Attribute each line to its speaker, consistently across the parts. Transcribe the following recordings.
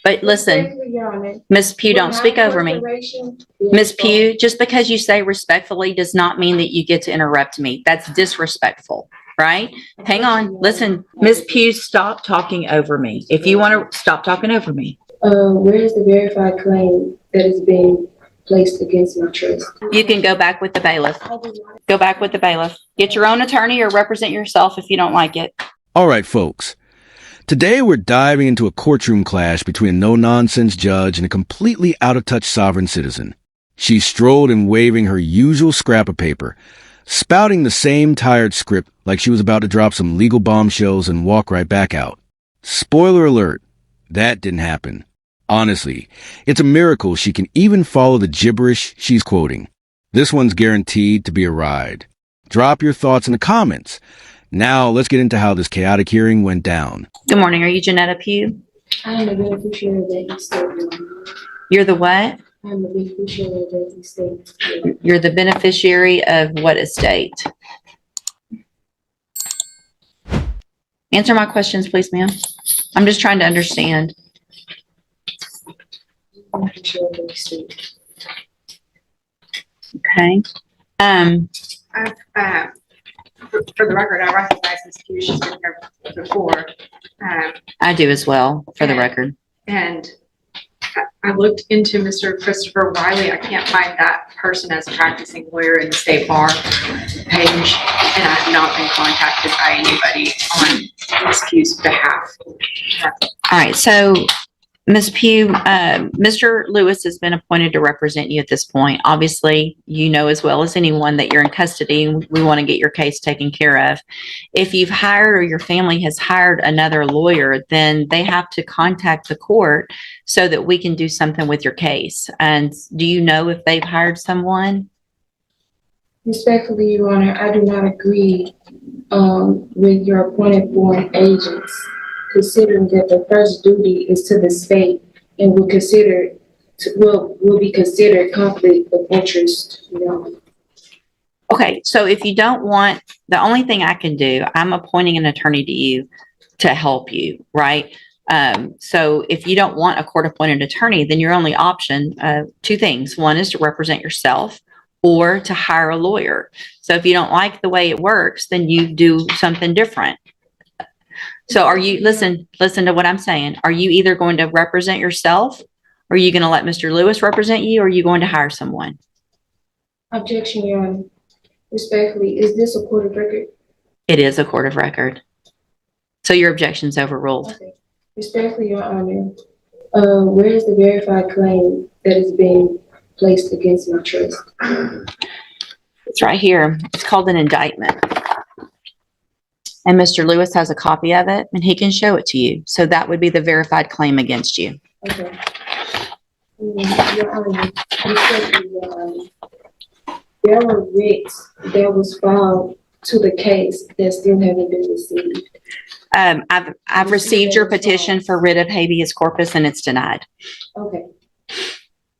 Speaker 1: But listen, Miss Pugh, don't speak over me. Miss Pugh, just because you say respectfully does not mean that you get to interrupt me. That's disrespectful, right? Hang on. Listen, Miss Pugh, stop talking over me. If you want to stop talking over me.
Speaker 2: Where is the verified claim that is being placed against my trust?
Speaker 1: You can go back with the bailiff. Go back with the bailiff. Get your own attorney or represent yourself if you don't like it.
Speaker 3: All right, folks. Today we're diving into a courtroom clash between a no-nonsense judge and a completely out-of-touch sovereign citizen. She strolled in waving her usual scrap of paper, spouting the same tired script like she was about to drop some legal bombshells and walk right back out. Spoiler alert, that didn't happen. Honestly, it's a miracle she can even follow the gibberish she's quoting. This one's guaranteed to be a ride. Drop your thoughts in the comments. Now, let's get into how this chaotic hearing went down.
Speaker 1: Good morning. Are you Janetta Pugh?
Speaker 2: I am the beneficiary of that estate.
Speaker 1: You're the what?
Speaker 2: I am the beneficiary of that estate.
Speaker 1: You're the beneficiary of what estate? Answer my questions, please, ma'am. I'm just trying to understand.
Speaker 2: Beneficiary of that estate.
Speaker 1: Okay.
Speaker 4: For the record, I recognize Ms. Pugh. She's been here before.
Speaker 1: I do as well, for the record.
Speaker 4: And I looked into Mr. Christopher Wiley. I can't find that person as a practicing lawyer in the state bar page, and I have not been contacted by anybody on Ms. Pugh's behalf.
Speaker 1: All right. So, Ms. Pugh, Mr. Lewis has been appointed to represent you at this point. Obviously, you know as well as anyone that you're in custody and we want to get your case taken care of. If you've hired or your family has hired another lawyer, then they have to contact the court so that we can do something with your case. And do you know if they've hired someone?
Speaker 2: Respectfully, Your Honor, I do not agree with your appointed foreign agents, considering that the first duty is to the state and will be considered conflict of interest. You know?
Speaker 1: Okay, so if you don't want, the only thing I can do, I'm appointing an attorney to you to help you, right? So if you don't want a court-appointed attorney, then your only option, two things. One is to represent yourself or to hire a lawyer. So if you don't like the way it works, then you do something different. So are you, listen to what I'm saying. Are you either going to represent yourself, or are you going to let Mr. Lewis represent you, or are you going to hire someone?
Speaker 2: Objection, Your Honor. Respectfully, is this a court of record?
Speaker 1: It is a court of record. So your objection's overruled.
Speaker 2: Okay. Respectfully, Your Honor, where is the verified claim that is being placed against my trust?
Speaker 1: It's right here. It's called an indictment. And Mr. Lewis has a copy of it, and he can show it to you. So that would be the verified claim against you.
Speaker 2: Okay. Your Honor, respectfully, Your Honor, there were writs that was filed to the case that still haven't been received.
Speaker 1: I've received your petition for writ of habeas corpus, and it's denied.
Speaker 2: Okay.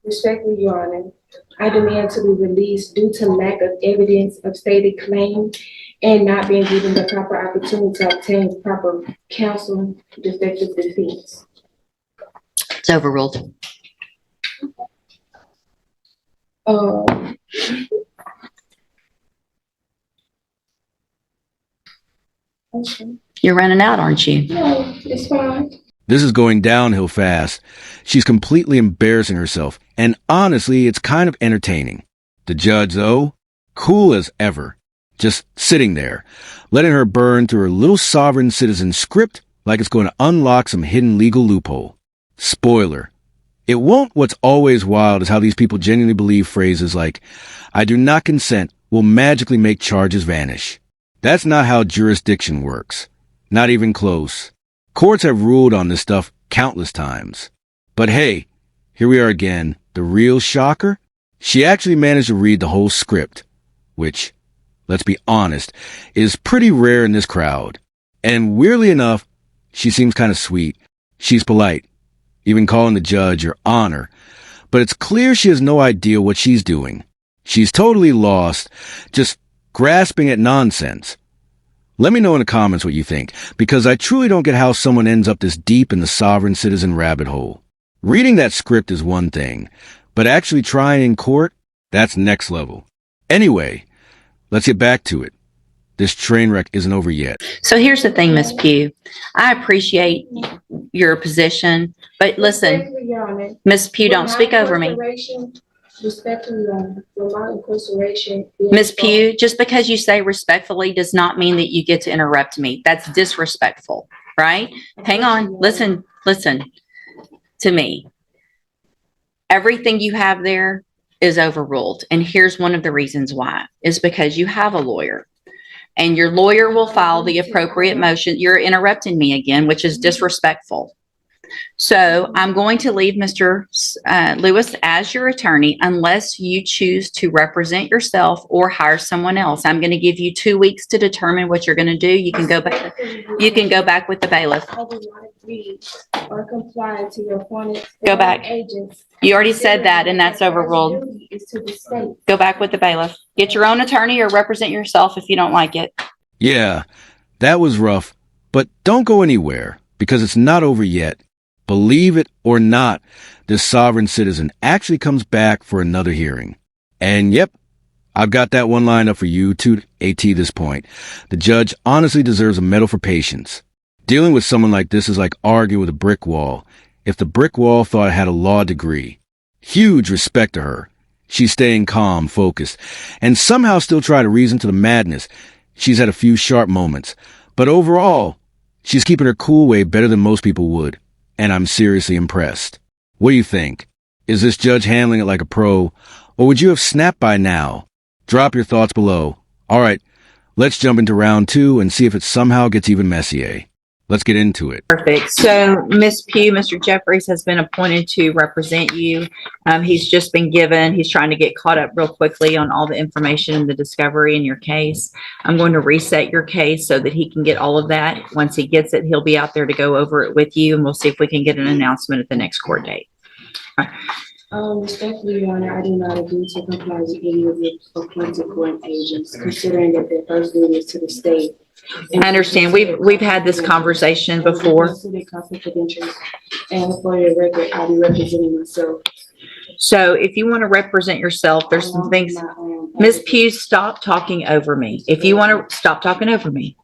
Speaker 2: Respectfully, Your Honor, I demand to be released due to lack of evidence of stated claim and not being given the proper opportunity to obtain proper counsel to effective defense.
Speaker 1: It's overruled.
Speaker 2: Okay.
Speaker 1: You're running out, aren't you?
Speaker 2: No, it's fine.
Speaker 3: This is going downhill fast. She's completely embarrassing herself, and honestly, it's kind of entertaining. The judge, though, cool as ever. Just sitting there, letting her burn through her little sovereign citizen script like it's going to unlock some hidden legal loophole. Spoiler. It won't. What's always wild is how these people genuinely believe phrases like, "I do not consent," will magically make charges vanish. That's not how jurisdiction works. Not even close. Courts have ruled on this stuff countless times. But hey, here we are again. The real shocker? She actually managed to read the whole script, which, let's be honest, is pretty rare in this crowd. And weirdly enough, she seems kind of sweet. She's polite, even calling the judge Your Honor. But it's clear she has no idea what she's doing. She's totally lost, just grasping at nonsense. Let me know in the comments what you think, because I truly don't get how someone ends up this deep in the sovereign citizen rabbit hole. Reading that script is one thing, but actually trying in court, that's next level. Anyway, let's get back to it. This train wreck isn't over yet.
Speaker 1: So here's the thing, Miss Pugh. I appreciate your position, but listen,
Speaker 2: Respectfully, Your Honor,
Speaker 1: Miss Pugh,
Speaker 2: with
Speaker 1: don't
Speaker 2: my
Speaker 1: speak over me.
Speaker 2: incarceration- Respectfully, Your Honor, with my incarceration.
Speaker 1: Miss Pugh, just because you say respectfully does not mean that you get to interrupt me. That's disrespectful, right? Hang on, listen to me. Everything you have there is overruled. And here's one of the reasons why, is because you have a lawyer. And your lawyer will file the appropriate motion. You're interrupting me again, which is disrespectful. So I'm going to leave Mr. Lewis as your attorney unless you choose to represent yourself or hire someone else. I'm going to give you 2 weeks to determine what you're going to do. You can go back. You can go back with the bailiff.
Speaker 2: I do not agree or comply to your appointed.
Speaker 1: Go back.
Speaker 2: Agents.
Speaker 1: You already said that, and that's overruled.
Speaker 2: Duty is to the state.
Speaker 1: Go back with the bailiff. Get your own attorney or represent yourself if you don't like it.
Speaker 3: Yeah, that was rough, but don't go anywhere because it's not over yet. Believe it or not, this sovereign citizen actually comes back for another hearing. And yep, I've got that one line up for you to AT this point. The judge honestly deserves a medal for patience. Dealing with someone like this is like arguing with a brick wall. If the brick wall thought it had a law degree, huge respect to her. She's staying calm, focused, and somehow still try to reason to the madness. She's had a few sharp moments, but overall, she's keeping her cool way better than most people would, and I'm seriously impressed. What do you think? Is this judge handling it like a pro, or would you have snapped by now? Drop your thoughts below. All right, let's jump into round 2 and see if it somehow gets even messier. Let's get into it.
Speaker 1: Perfect. So, Miss Pugh, Mr. Jeffries has been appointed to represent you. He's just been given, he's trying to get caught up real quickly on all the information and the discovery in your case. I'm going to reset your case so that he can get all of that. Once he gets it, he'll be out there to go over it with you, and we'll see if we can get an announcement at the next court date.
Speaker 2: Respectfully, Your Honor, I do not agree to comply with any of the appointed court agents, considering that their first duty is to the state.
Speaker 1: I understand. We've had this conversation before.
Speaker 2: Consider confidential, and for the record, I'll be representing myself.
Speaker 1: So if you want to represent yourself, there's some things. Ms. Pugh, stop talking over me. If you want to stop talking over me.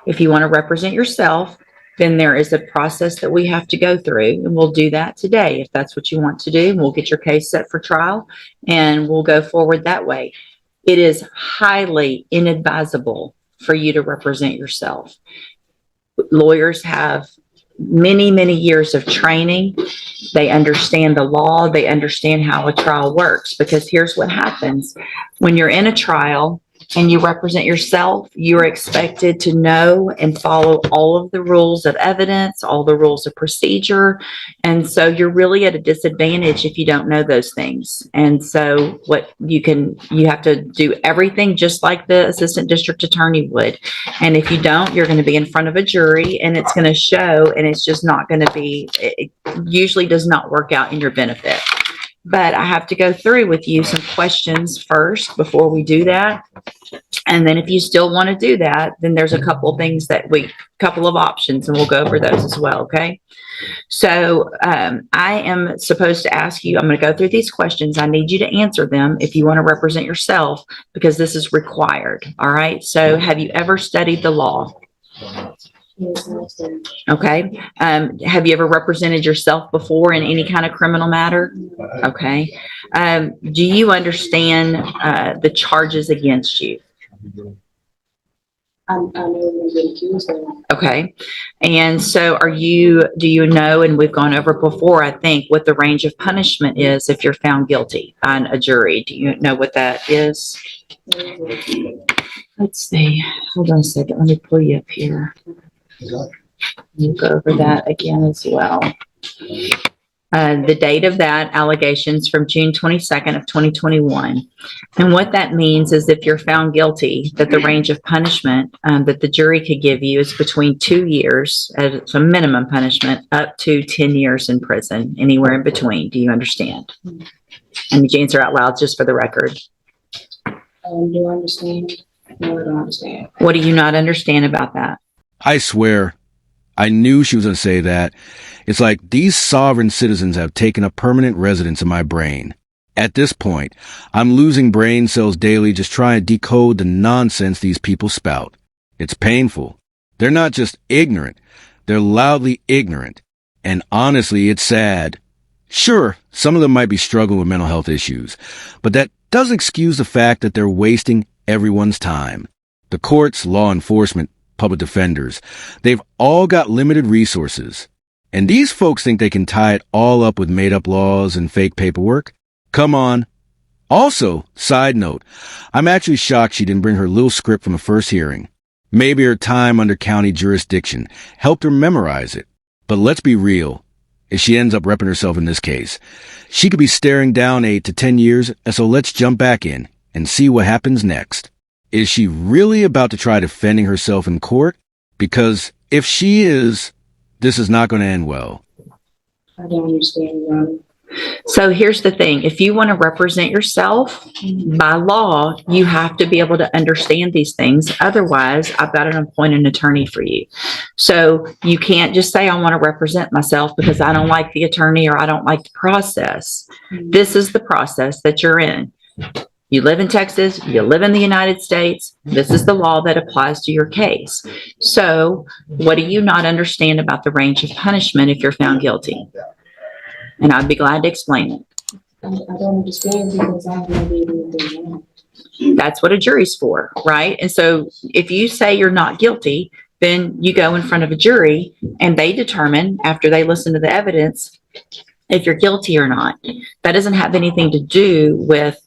Speaker 1: If you want to represent yourself, then there is a process that we have to go through, and we'll do that today. If that's what you want to do, we'll get your case set for trial and we'll go forward that way. It is highly inadvisable for you to represent yourself. Lawyers have many, many years of training. They understand the law. They understand how a trial works, because here's what happens. When you're in a trial and you represent yourself, you're expected to know and follow all of the rules of evidence, all the rules of procedure. And so you're really at a disadvantage if you don't know those things. And so you have to do everything just like the assistant district attorney would. And if you don't, you're going to be in front of a jury and it's going to show, and it's just not going to be, it usually does not work out in your benefit. But I have to go through with you some questions first before we do that. And then if you still want to do that, then there's a couple of things couple of options, and we'll go over those as well. Okay. So I am supposed to ask you, I'm going to go through these questions. I need you to answer them if you want to represent yourself, because this is required. All right. So have you ever studied the law? Okay. Have you ever represented yourself before in any kind of criminal matter? Okay. Do you understand the charges against you?
Speaker 2: I know we've been accused of.
Speaker 1: Okay. And so do you know, and we've gone over before, I think, what the range of punishment is if you're found guilty on a jury? Do you know what that is? Let's see. Hold on a second. Let me pull you up here. We'll go over that again as well. The date of that allegations from June 22nd of 2021. And what that means is if you're found guilty, that the range of punishment that the jury could give you is between 2 years as a minimum punishment up to 10 years in prison, anywhere in between. Do you understand? And you answer out loud just for the record.
Speaker 2: Do I understand? No, I don't understand.
Speaker 1: What do you not understand about that?
Speaker 3: I swear, I knew she was going to say that. It's like these sovereign citizens have taken up permanent residence in my brain. At this point, I'm losing brain cells daily just trying to decode the nonsense these people spout. It's painful. They're not just ignorant. They're loudly ignorant. And honestly, it's sad. Sure, some of them might be struggling with mental health issues, but that doesn't excuse the fact that they're wasting everyone's time. The courts, law enforcement, public defenders, they've all got limited resources. And these folks think they can tie it all up with made-up laws and fake paperwork? Come on. Also, side note, I'm actually shocked she didn't bring her little script from the first hearing. Maybe her time under county jurisdiction helped her memorize it. But let's be real. If she ends up repping herself in this case, she could be staring down 8 to 10 years, and so let's jump back in and see what happens next. Is she really about to try defending herself in court? Because if she is, this is not going to end well.
Speaker 2: I don't understand, Your Honor.
Speaker 1: So here's the thing. If you want to represent yourself by law, you have to be able to understand these things. Otherwise, I've got to appoint an attorney for you. So you can't just say, I want to represent myself because I don't like the attorney or I don't like the process. This is the process that you're in. You live in Texas, you live in the United States. This is the law that applies to your case. So what do you not understand about the range of punishment if you're found guilty? And I'd be glad to explain it.
Speaker 2: I don't understand because I haven't did anything wrong.
Speaker 1: That's what a jury's for, right? And so if you say you're not guilty, then you go in front of a jury and they determine after they listen to the evidence if you're guilty or not. That doesn't have anything to do with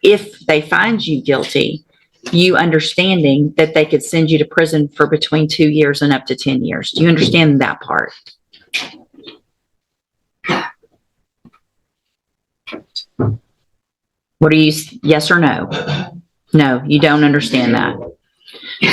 Speaker 1: if they find you guilty, you understanding that they could send you to prison for between 2 years and up to 10 years. Do you understand that part? What are you, yes or no? No, you don't understand that.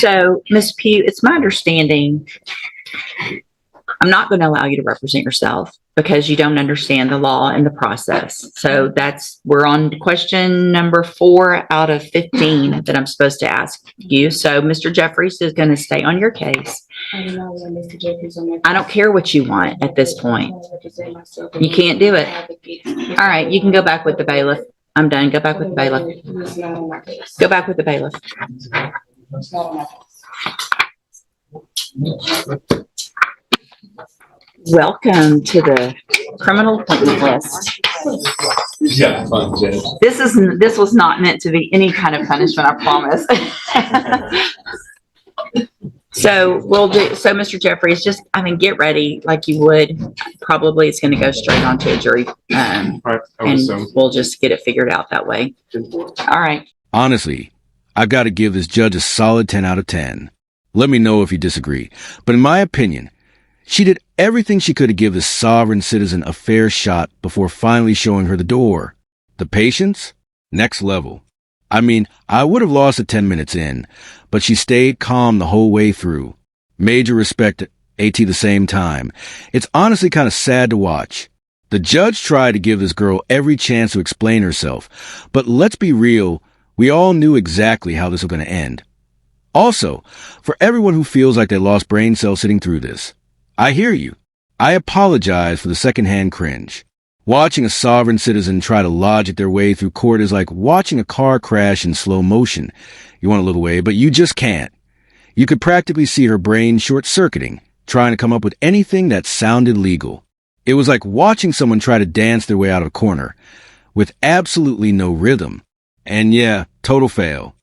Speaker 1: So, Ms. Pugh, it's my understanding, I'm not going to allow you to represent yourself because you don't understand the law and the process. So we're on question number 4 out of 15 that I'm supposed to ask you. So Mr. Jeffries is going to stay on your case.
Speaker 2: I don't know what Mr. Jeffries on my.
Speaker 1: I don't care what you want at this point. You can't do it. All right, you can go back with the bailiff. I'm done. Go back with the bailiff.
Speaker 2: It's not on my case.
Speaker 1: Go back with the bailiff.
Speaker 2: It's not on my case.
Speaker 1: Welcome to the criminal appointment list.
Speaker 5: Yeah, fun, Judge.
Speaker 1: This was not meant to be any kind of punishment, I promise. So Mr. Jeffries, get ready like you would. Probably it's going to go straight onto a jury.
Speaker 5: Right, I would
Speaker 1: And
Speaker 5: assume.
Speaker 1: we'll just get it figured out that way. All right.
Speaker 3: Honestly, I've got to give this judge a solid 10 out of 10. Let me know if you disagree. But in my opinion, she did everything she could to give this sovereign citizen a fair shot before finally showing her the door. The patience? Next level. I mean, I would have lost it 10 minutes in, but she stayed calm the whole way through. Major respect to AT the same time. It's honestly kind of sad to watch. The judge tried to give this girl every chance to explain herself, but let's be real, we all knew exactly how this was going to end. Also, for everyone who feels like they lost brain cells sitting through this, I hear you. I apologize for the secondhand cringe. Watching a sovereign citizen try to logic their way through court is like watching a car crash in slow motion. You want to look away, but you just can't. You could practically see her brain short-circuiting, trying to come up with anything that sounded legal. It was like watching someone try to dance their way out of a corner, with absolutely no rhythm. And yeah, total fail.